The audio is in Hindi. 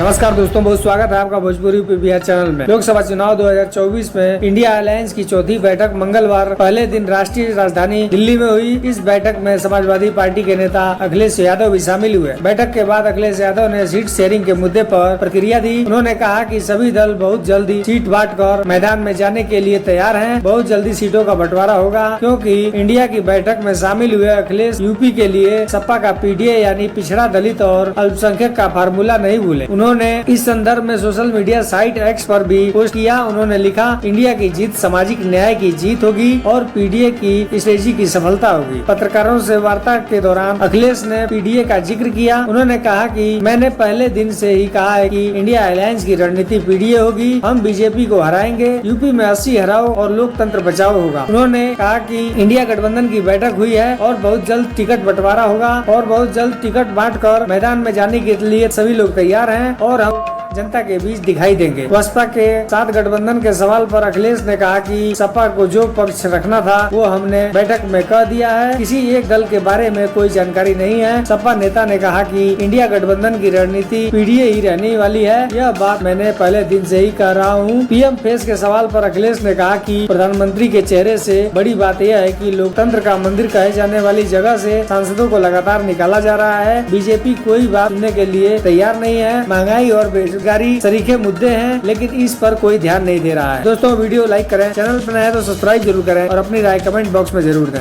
नमस्कार दोस्तों, बहुत स्वागत है आपका भोजपुरी बिहार चैनल में। लोकसभा चुनाव 2024 में इंडिया अलायंस की चौथी बैठक मंगलवार पहले दिन राष्ट्रीय राजधानी दिल्ली में हुई। इस बैठक में समाजवादी पार्टी के नेता अखिलेश यादव भी शामिल हुए। बैठक के बाद अखिलेश यादव ने सीट शेयरिंग के मुद्दे पर प्रतिक्रिया दी। उन्होंने कहा कि सभी दल बहुत जल्दी सीट बांट कर मैदान में जाने के लिए तैयार हैं। बहुत जल्दी सीटों का बंटवारा होगा, क्योंकि इंडिया की बैठक में शामिल हुए अखिलेश यूपी के लिए सपा का पीडीए यानी पिछड़ा, दलित और अल्पसंख्यक का फार्मूला नहीं भूले। उन्होंने इस संदर्भ में सोशल मीडिया साइट एक्स पर भी पोस्ट किया। उन्होंने लिखा, इंडिया की जीत सामाजिक न्याय की जीत होगी और पीडीए की स्ट्रेटजी की सफलता होगी। पत्रकारों से वार्ता के दौरान अखिलेश ने पीडीए का जिक्र किया। उन्होंने कहा कि मैंने पहले दिन से ही कहा है कि इंडिया अलायंस की रणनीति पीडीए होगी। हम बीजेपी को हराएंगे, यूपी में 80 हराओ और लोकतंत्र बचाओ होगा। उन्होंने कहा कि इंडिया गठबंधन की बैठक हुई है और बहुत जल्द टिकट बंटवारा होगा और बहुत जल्द टिकट बांटकर मैदान में जाने के लिए सभी लोग तैयार हैं और हम जनता के बीच दिखाई देंगे। बसपा के साथ गठबंधन के सवाल पर अखिलेश ने कहा कि सपा को जो पक्ष रखना था वो हमने बैठक में कह दिया है। किसी एक दल के बारे में कोई जानकारी नहीं है। सपा नेता ने कहा कि इंडिया गठबंधन की रणनीति पीडीए ही रहने वाली है। यह बात मैंने पहले दिन से ही कह रहा हूँ। पीएम फेस के सवाल पर अखिलेश ने कहा कि प्रधानमंत्री के चेहरे से बड़ी बात यह है कि लोकतंत्र का मंदिर कहे जाने वाली जगह से सांसदों को लगातार निकाला जा रहा है। बीजेपी कोई बात सुनने के लिए तैयार नहीं है। महंगाई और बेरोजगारी सरीखे मुद्दे हैं, लेकिन इस पर कोई ध्यान नहीं दे रहा है। दोस्तों, वीडियो लाइक करें, चैनल पर नए हैं तो सब्सक्राइब जरूर करें और अपनी राय कमेंट बॉक्स में जरूर दें।